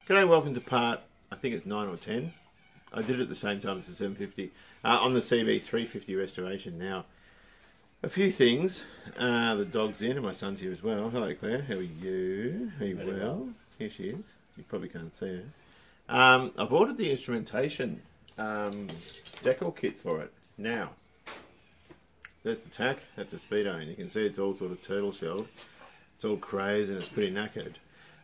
G'day, welcome to part, I think it's 9 or 10. I did it at the same time as the 750 on the CB350 restoration. Now, a few things. The dog's in and my son's here as well. Hello Claire, how are you? Are you well? Here she is. You probably can't see her. I've ordered the instrumentation decal kit for it. Now, there's the tack, that's a speedo, and you can see it's all sort of turtle shelled. It's all crazed and it's pretty knackered.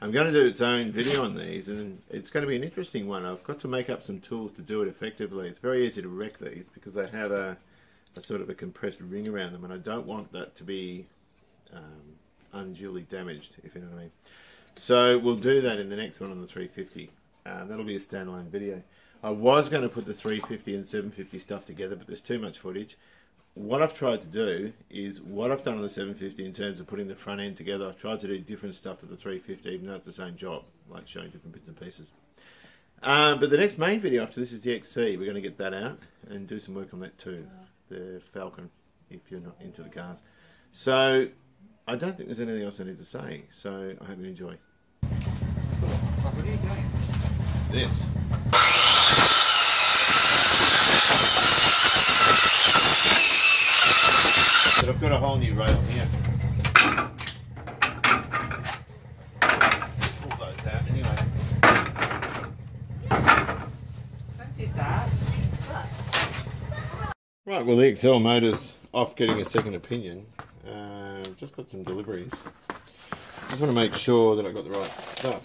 I'm going to do its own video on these, and it's going to be an interesting one. I've got to make up some tools to do it effectively. It's very easy to wreck these because they have a sort of a compressed ring around them, and I don't want that to be unduly damaged, if you know what I mean. So we'll do that in the next one on the 350. That'll be a standalone video. I was going to put the 350 and 750 stuff together, but there's too much footage. What I've tried to do is what I've done on the 750 in terms of putting the front end together. I've tried to do different stuff to the 350, even though it's the same job, like showing different bits and pieces. But the next main video after this is the XC. We're going to get that out and do some work on that too. The Falcon, if you're not into the cars. So I don't think there's anything else I need to say. So I hope you enjoy. What are you doing? This. But I've got a whole new rail here. Pull those out anyway. Don't do that. Right, well the XL motor's off getting a second opinion. I've just got some deliveries. Just want to make sure that I've got the right stuff.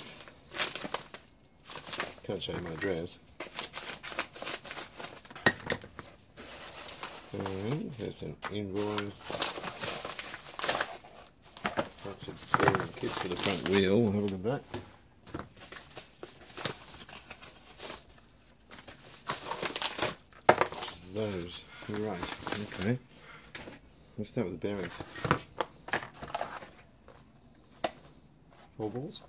Can't show you my address. And there's an invoice. That's a bearing kit for the front wheel. We'll have a look at that. Those. Right. Okay. Let's start with the bearings. 4 balls.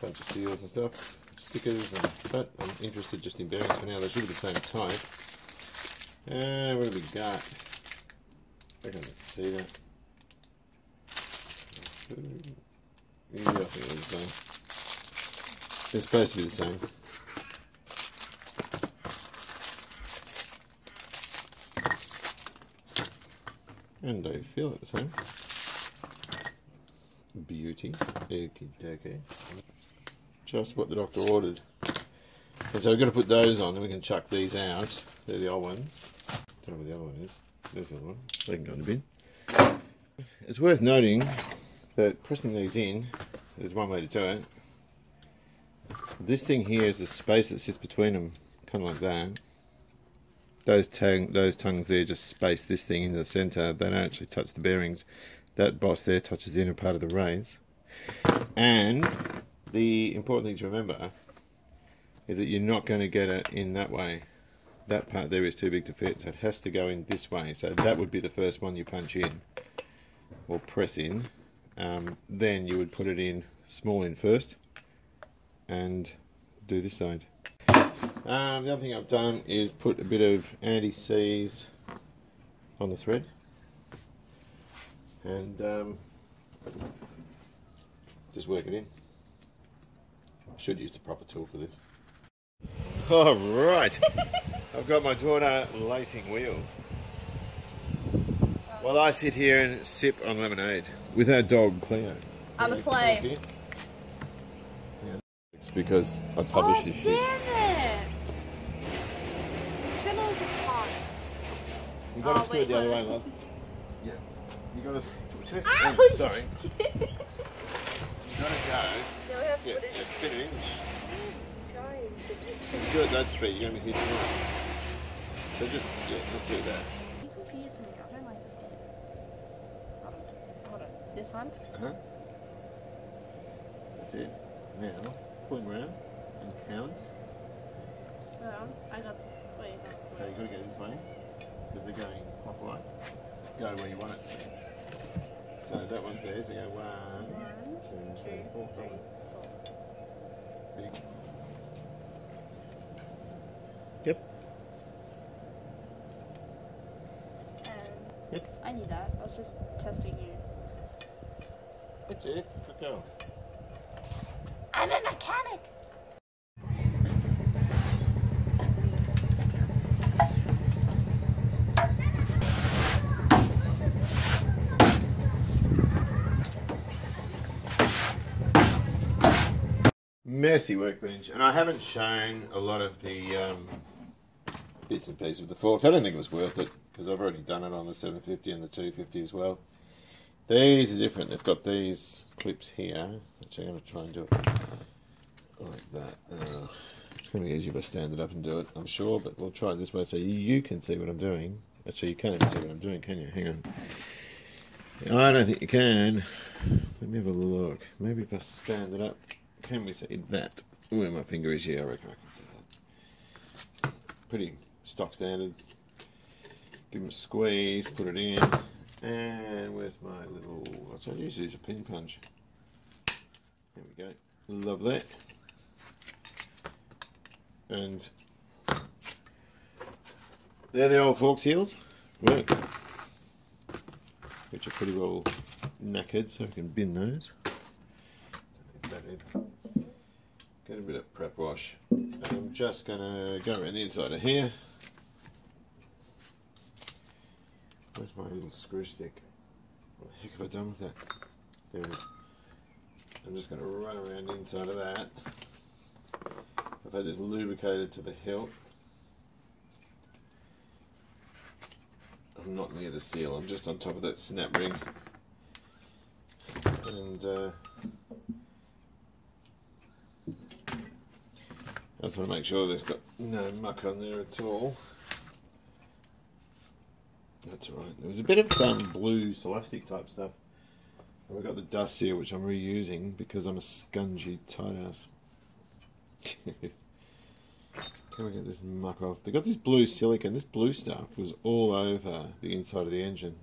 Bunch of seals and stuff. Stickers and that. I'm interested just in bearings for now. They should be the same type. What have we got? I can see that. Yeah, I think they're the same. They're supposed to be the same. And I feel it the same. Beauty. Okie dokie. Just what the doctor ordered. And so we've got to put those on, then we can chuck these out. They're the old ones. Don't know where the other one is. There's the other one. They can go in the bin. It's worth noting that pressing these in, there's one way to do it. This thing here is the space that sits between them, kind of like that. Those tongues there just space this thing into the centre. They don't actually touch the bearings. That boss there touches the inner part of the raise. And the important thing to remember is that you're not going to get it in that way. That part there is too big to fit, so it has to go in this way. So that would be the first one you punch in or press in. Then you would put it in small in first and do this side. The other thing I've done is put a bit of anti-seize on the thread and just work it in. I should use the proper tool for this. Alright, I've got my daughter lacing wheels while I sit here and sip on lemonade with our dog Cleo. I'm a slave. Yeah, it's because I published this shit. Damn it! This channel isn't fun. You got to screw it the other way, love. Yeah. You got to twist. Oh, sorry. You got to go. No, we have to Yeah, put it in. spin it in. Trying to If you do it that speed, you're going to be hitting right. So just do that. You confuse me. I don't like this game. Hold on. This one? Uh-huh. That's it. Now, pull him around and count. I got. Wait. So you've got to go this way, because they're going clockwise. Go where you want it to. So that one's there, so go 1, 2, 3, 4. Yep. Yep. I knew that. I was just testing you. That's it. Go. I'm a mechanic. Messy workbench, and I haven't shown a lot of the bits and pieces of the forks. I don't think it was worth it because I've already done it on the 750 and the 250 as well. These are different. They've got these clips here. Actually, I'm going to try and do it like that. It's going to be easier if I stand it up and do it, I'm sure, but we'll try it this way so you can see what I'm doing. Actually, you can't even see what I'm doing, can you? Hang on. I don't think you can. Let me have a look. Maybe if I stand it up, can we see that? Where my finger is here, I reckon I can see that. Pretty stock standard. Give them a squeeze, put it in, and where's my little, I usually use a pin punch. There we go. Love that. And they're the old fork seals. Work. Which are pretty well knackered, so we can bin those. Get a bit of prep wash. And I'm just going to go around the inside of here. Where's my little screw stick? What the heck have I done with that? There it is. I'm just going to run around the inside of that. I've had this lubricated to the hilt. I'm not near the seal, I'm just on top of that snap ring. And I just want to make sure there's got no muck on there at all. That's alright. There was a bit of blue Celastic type stuff. I've got the dust seal which I'm reusing because I'm a scungy tight ass. Can we get this muck off? They got this blue silicone. This blue stuff was all over the inside of the engine.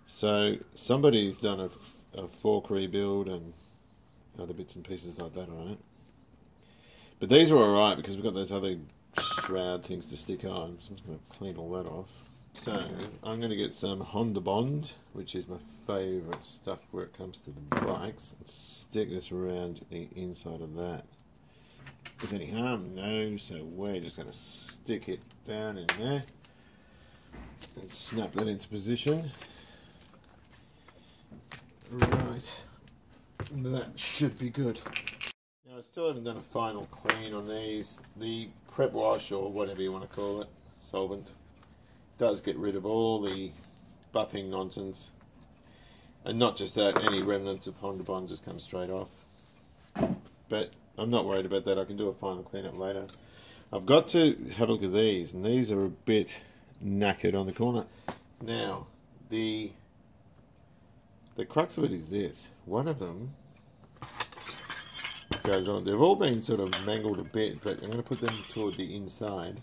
So somebody's done a fork rebuild and other bits and pieces like that on it. But these are alright because we've got those other shroud things to stick on. So I'm just going to clean all that off. So I'm going to get some Honda Bond, which is my favourite stuff where it comes to the bikes, and stick this around the inside of that. With any harm? No, so we're just going to stick it down in there and snap that into position. Right, that should be good. Now I still haven't done a final clean on these. The prep wash, or whatever you want to call it, solvent, does get rid of all the buffing nonsense. And not just that, any remnants of Honda Bond just come straight off. But I'm not worried about that, I can do a final cleanup later. I've got to have a look at these, and these are a bit knackered on the corner. Now, the crux of it is this. One of them goes on. They've all been sort of mangled a bit, but I'm going to put them toward the inside.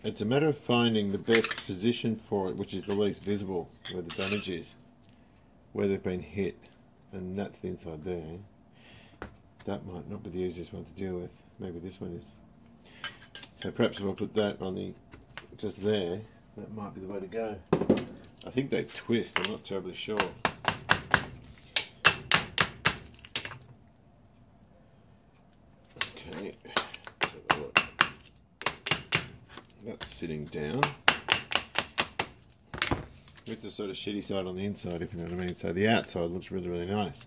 It's a matter of finding the best position for it, which is the least visible, where the damage is, where they've been hit, and that's the inside there. That might not be the easiest one to deal with. Maybe this one is. So perhaps if I put that on the just there, that might be the way to go. I think they twist, I'm not terribly sure. Okay, let's have a look. That's sitting down with the sort of shitty side on the inside, if you know what I mean. So the outside looks really, really nice.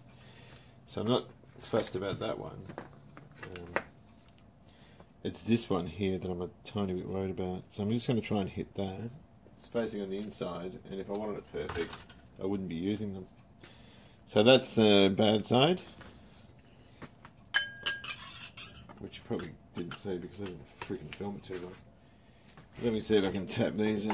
So I'm not fussed about that one. It's this one here that I'm a tiny bit worried about. So I'm just going to try and hit that. It's facing on the inside, and if I wanted it perfect, I wouldn't be using them. So that's the bad side, which you probably didn't see because I didn't freaking film it too long. Let me see if I can tap these in.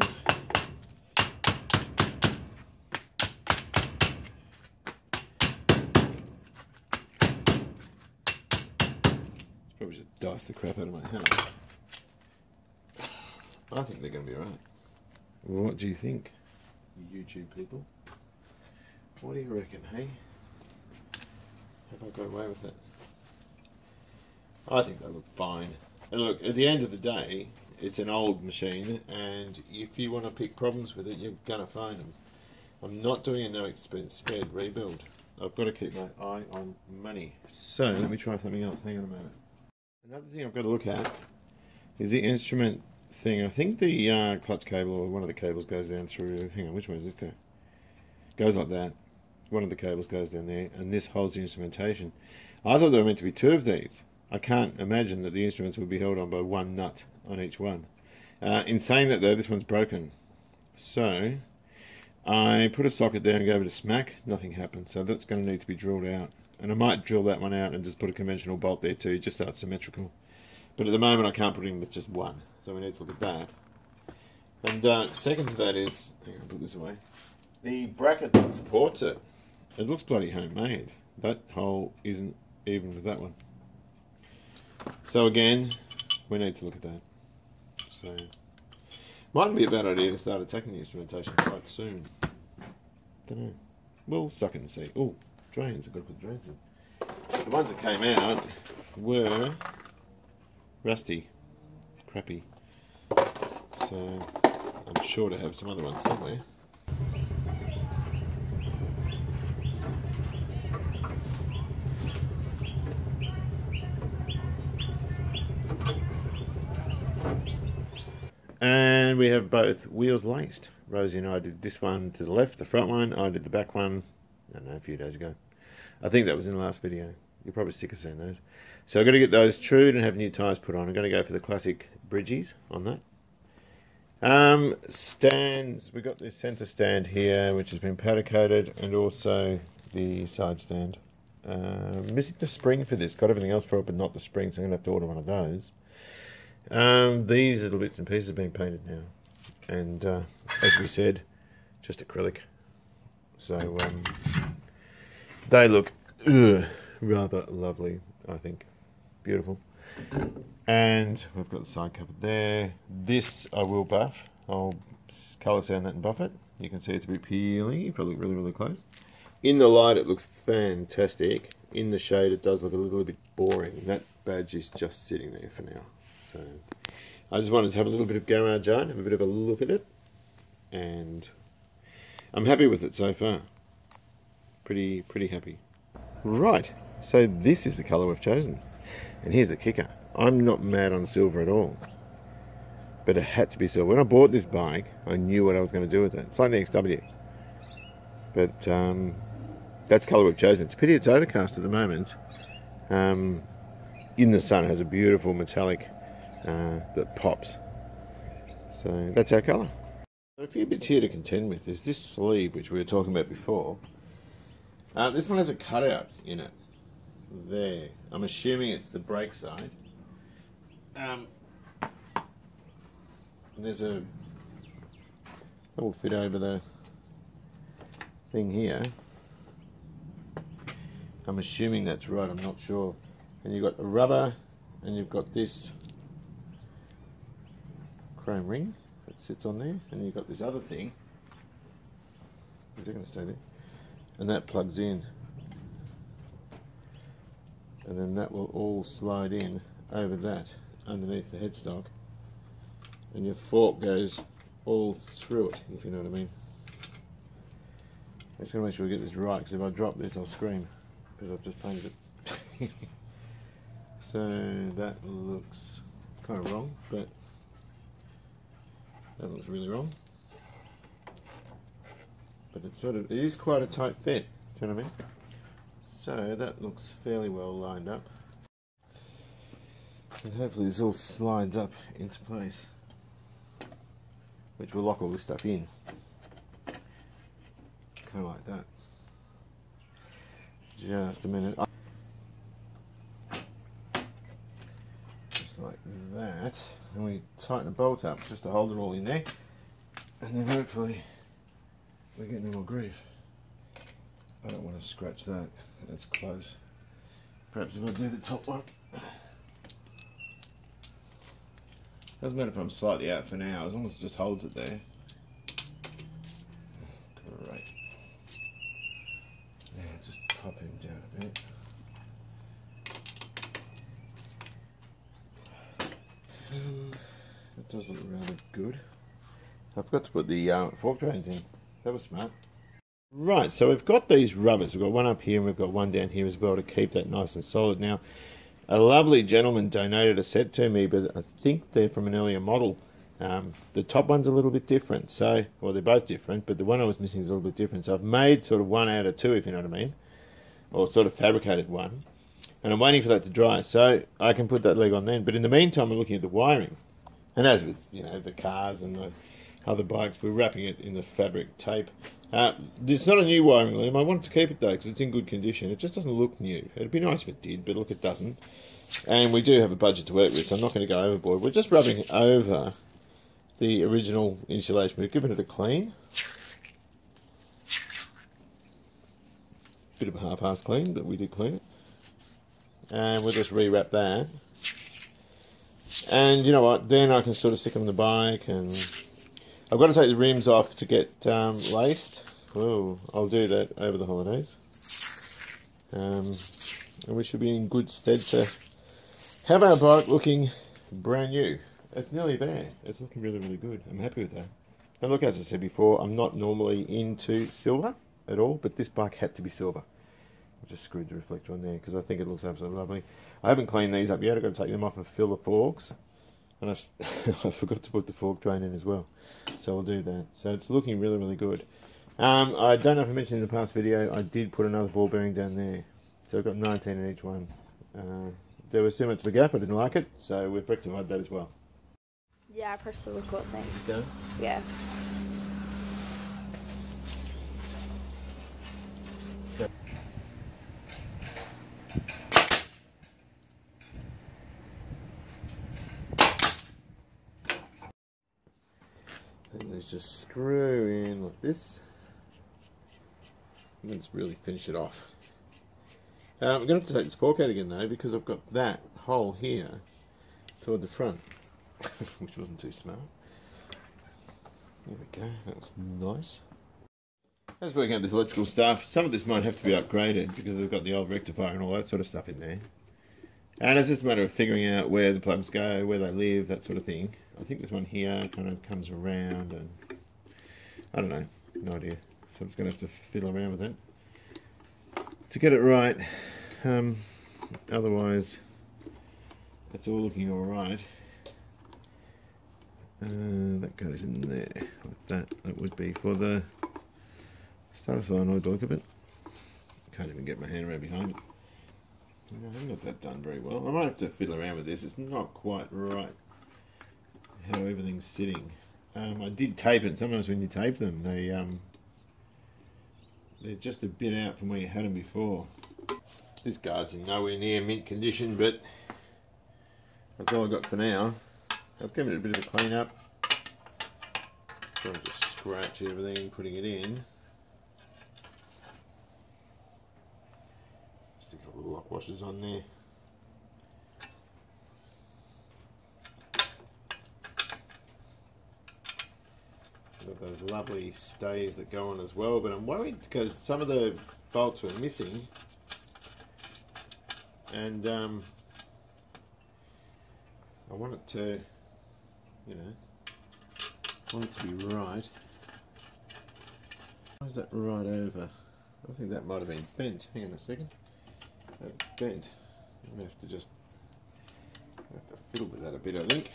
Probably just dice the crap out of my hand. I think they're going to be alright. Well, what do you think, you YouTube people? What do you reckon, hey? Have I got away with it? I think they look fine. And look, at the end of the day, it's an old machine, and if you want to pick problems with it, you're going to find them. I'm not doing a no expense spared rebuild. I've got to keep my eye on money. So let me try something else. Hang on a moment. Another thing I've got to look at is the instrument thing. I think the clutch cable or one of the cables goes down through. Hang on, which one does this go? Goes like that. One of the cables goes down there, and this holds the instrumentation. I thought there were meant to be two of these. I can't imagine that the instruments would be held on by one nut on each one. In saying that though, this one's broken. So I put a socket there and gave it a smack. Nothing happened, so that's going to need to be drilled out. And I might drill that one out and just put a conventional bolt there too, just so it's symmetrical. But at the moment I can't put it in with just one, so we need to look at that. And second to that is, hang on, put this away. The bracket that supports it. It looks bloody homemade. That hole isn't even with that one. So again, we need to look at that. So, mightn't be a bad idea to start attacking the instrumentation quite soon. Don't know. We'll suck and see. Oh, drains. I've got to put drains in. The ones that came out were rusty, crappy. So I'm sure to have some other ones somewhere. And we have both wheels laced. Rosie and I did this one to the left, the front one. I did the back one, I don't know, a few days ago. I think that was in the last video. You're probably sick of seeing those. So I've got to get those trued and have new tyres put on. I'm going to go for the classic bridgies on that. Stands, we've got this centre stand here, which has been powder coated, and also the side stand. Missing the spring for this. Got everything else for it, but not the spring, so I'm going to have to order one of those. These little bits and pieces have been painted now, and as we said, just acrylic. So they look rather lovely, I think. Beautiful. And we've got the side cover there. This I will buff. I'll colour sand that and buff it. You can see it's a bit peeling if I look really, really close. In the light it looks fantastic. In the shade it does look a little bit boring. That badge is just sitting there for now. So I just wanted to have a little bit of garage art, have a bit of a look at it, and I'm happy with it so far. Pretty happy. Right, so this is the colour we've chosen. And here's the kicker. I'm not mad on silver at all. But it had to be silver. When I bought this bike, I knew what I was going to do with it. It's like the XW. But that's the colour we've chosen. It's a pity it's overcast at the moment. In the sun it has a beautiful metallic that pops. So that's our colour. A few bits here to contend with. There's this sleeve which we were talking about before. This one has a cutout in it. There. I'm assuming it's the brake side. And there's a... that will fit over the thing here. I'm assuming that's right, I'm not sure. And you've got the rubber, and you've got this chrome ring that sits on there, and you've got this other thing. Is it going to stay there? And that plugs in. And then that will all slide in over that, underneath the headstock. And your fork goes all through it, if you know what I mean. I'm just going to make sure we get this right, because if I drop this I'll scream, because I've just painted it. So that looks kind of wrong, but that looks really wrong. But it is quite a tight fit, do you know what I mean? So that looks fairly well lined up. And hopefully this all slides up into place, which will lock all this stuff in. Kind of like that. Just a minute. Just like that. And we tighten a bolt up just to hold it all in there. And then hopefully we get no more grief. I don't want to scratch that. That's close. Perhaps if I do the top one. Doesn't matter if I'm slightly out for now, as long as it just holds it there. Great. Yeah, just pop him down a bit. That does look rather good. I forgot to put the fork drains in. That was smart. Right, so we've got these rubbers. We've got one up here and we've got one down here as well to keep that nice and solid. Now, a lovely gentleman donated a set to me, but I think they're from an earlier model. The top one's a little bit different, so, well, they're both different, but the one I was missing is a little bit different. So I've made sort of one out of two, if you know what I mean, or sort of fabricated one, and I'm waiting for that to dry so I can put that leg on then. But in the meantime, I'm looking at the wiring, and as with, you know, the cars and the other bikes, we're wrapping it in the fabric tape. It's not a new wiring loom. I want to keep it though because it's in good condition. It just doesn't look new. It'd be nice if it did, but look, it doesn't. And we do have a budget to work with, so I'm not going to go overboard. We're just rubbing over the original insulation. We've given it a clean. Bit of a half-ass clean, but we did clean it. And we'll just rewrap that. And you know what? Then I can sort of stick them on the bike, and I've got to take the rims off to get laced. Well, I'll do that over the holidays. And we should be in good stead to have our bike looking brand new. It's nearly there. It's looking really, really good. I'm happy with that. And look, as I said before, I'm not normally into silver at all, but this bike had to be silver. I just screwed the reflector on there because I think it looks absolutely lovely. I haven't cleaned these up yet. I've got to take them off and fill the forks. And I forgot to put the fork drain in as well. So I'll do that. So it's looking really, really good. I don't know if I mentioned in the past video, I did put another ball bearing down there. So I've got 19 in each one. There was too much of a gap. I didn't like it. So we've rectified that as well. Yeah, I pressed the record thing. Is it done? Yeah. And let's just screw in like this. And let's really finish it off. I'm going to have to take this fork out again though, because I've got that hole here toward the front, which wasn't too smart. There we go, that's nice. As working out this electrical stuff, some of this might have to be upgraded because I've got the old rectifier and all that sort of stuff in there. And it's just a matter of figuring out where the plugs go, where they live, that sort of thing. I think this one here kind of comes around and I don't know, no idea. So I'm just going to have to fiddle around with it to get it right. Otherwise, it's all looking alright. That goes in there like that. That would be for the starter solenoid, the look of it. Can't even get my hand around behind it. I haven't got that done very well. I might have to fiddle around with this. It's not quite right how everything's sitting. I did tape it. Sometimes when you tape them, they're just a bit out from where you had them before. This guard's in nowhere near mint condition, but that's all I've got for now. I've given it a bit of a clean up. I'm just scratch everything, putting it in. Stick a couple of lock washers on there. Got those lovely stays that go on as well, but I'm worried because some of the bolts were missing, and I want it to, you know, I want it to be right. Why is that right over? I think that might have been bent. Hang on a second. That's bent. I'm going to have to just fiddle with that a bit, I think.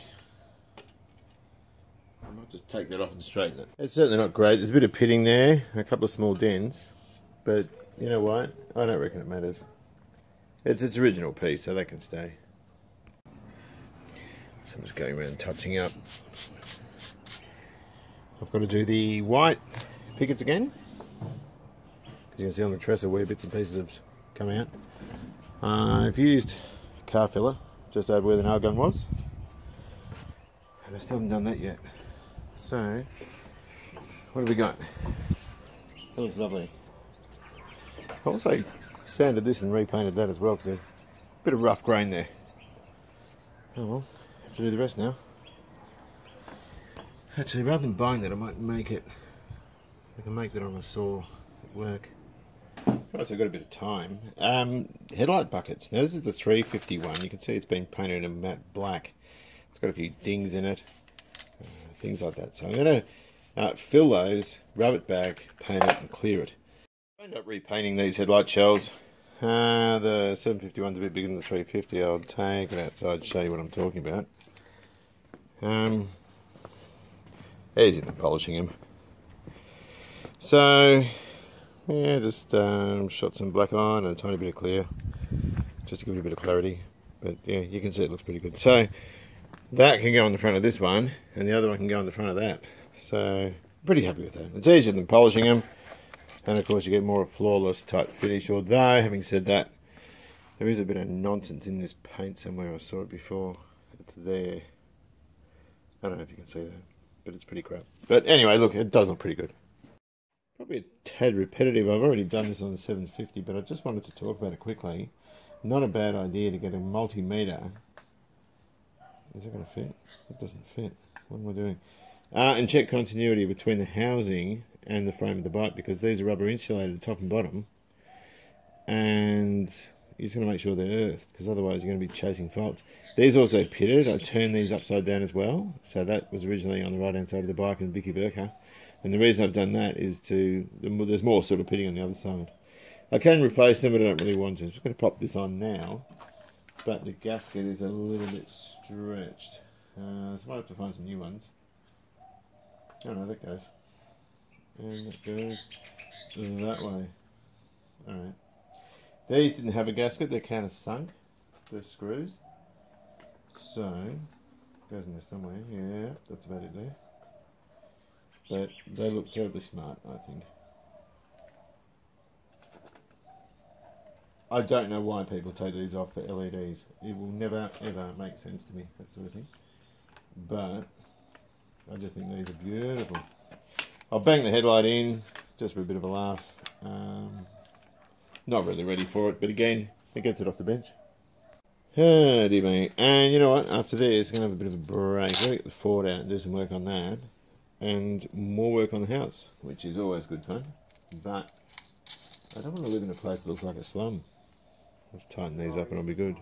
I might just take that off and straighten it. It's certainly not great. There's a bit of pitting there, a couple of small dents, but you know what? I don't reckon it matters. It's its original piece, so that can stay. So I'm just going around touching up. I've got to do the white pickets again. As you can see on the trestle where bits and pieces have come out. I've used car filler just over where the nail gun was, and I still haven't done that yet. So, what have we got? That looks lovely. I also sanded this and repainted that as well because there's a bit of rough grain there. Oh well, have to do the rest now. Actually, rather than buying that, I might make it. I can make that on a saw at work. Right, so I've got a bit of time. Headlight buckets. Now this is the 350 one. You can see it's been painted in matte black. It's got a few dings in it. Things like that. So I'm going to fill those, rub it back, paint it and clear it. I ended up repainting these headlight shells. The 751's a bit bigger than the 350. I'll take it outside to show you what I'm talking about. Easy than polishing them. So, yeah, just shot some black on and a tiny bit of clear, just to give it a bit of clarity. But yeah, you can see it looks pretty good. So that can go on the front of this one, and the other one can go on the front of that. So pretty happy with that. It's easier than polishing them, and of course you get more flawless type finish. Although, having said that, there is a bit of nonsense in this paint somewhere. I saw it before. It's there. I don't know if you can see that, but it's pretty crap. But anyway, look, it does look pretty good. Probably a tad repetitive. I've already done this on the 750, but I just wanted to talk about it quickly. Not a bad idea to get a multimeter. Is it going to fit? It doesn't fit. What am I doing? And check continuity between the housing and the frame of the bike, because these are rubber insulated top and bottom, and you're just going to make sure they're earthed, because otherwise you're going to be chasing faults. These also pitted. I turned these upside down as well, so that was originally on the right hand side of the bike in Vicky Burka, and the reason I've done that is there's more sort of pitting on the other side. I can replace them, but I don't really want to. I'm just going to pop this on now, but the gasket is a little bit stretched, so I might have to find some new ones. Oh no, that goes, and that goes that way. Alright. These didn't have a gasket, they're kind of sunk, the screws. So, goes in there somewhere, yeah, that's about it there. But they look terribly smart, I think. I don't know why people take these off for LEDs. It will never, ever make sense to me, that sort of thing. But I just think these are beautiful. I'll bang the headlight in, just for a bit of a laugh. Not really ready for it, but again, it gets it off the bench. Oh dear me. And you know what, after this, I'm going to have a bit of a break. I'm going to get the Ford out and do some work on that. And more work on the house, which is always good fun. But I don't want to live in a place that looks like a slum. Let's tighten these up and I'll be good.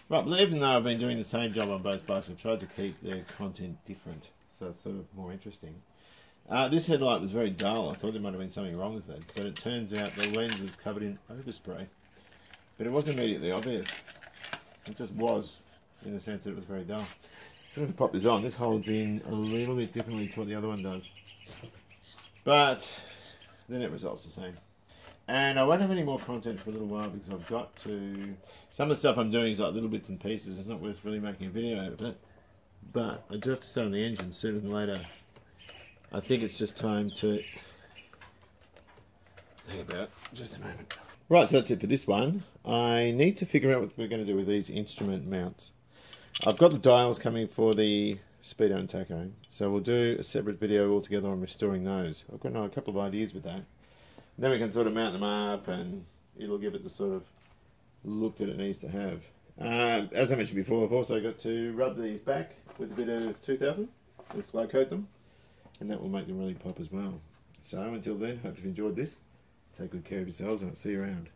Right, but even though I've been doing the same job on both bikes, I've tried to keep their content different, so it's sort of more interesting. This headlight was very dull. I thought there might have been something wrong with it, but it turns out the lens was covered in overspray. But it wasn't immediately obvious. It just was, in the sense that it was very dull. So I'm going to pop this on. This holds in a little bit differently to what the other one does. But the net result's the same. And I won't have any more content for a little while because I've got to... Some of the stuff I'm doing is like little bits and pieces. It's not worth really making a video out of it. But I do have to start on the engine sooner than later. I think it's just time to... Hang about just a moment. Right, so that's it for this one. I need to figure out what we're going to do with these instrument mounts. I've got the dials coming for the Speedo and Taco, so we'll do a separate video altogether on restoring those. I've got a couple of ideas with that. Then we can sort of mount them up and it'll give it the sort of look that it needs to have. As I mentioned before, I've also got to rub these back with a bit of 2000 and flow coat them, and that will make them really pop as well. So until then, hope you've enjoyed this. Take good care of yourselves and I'll see you around.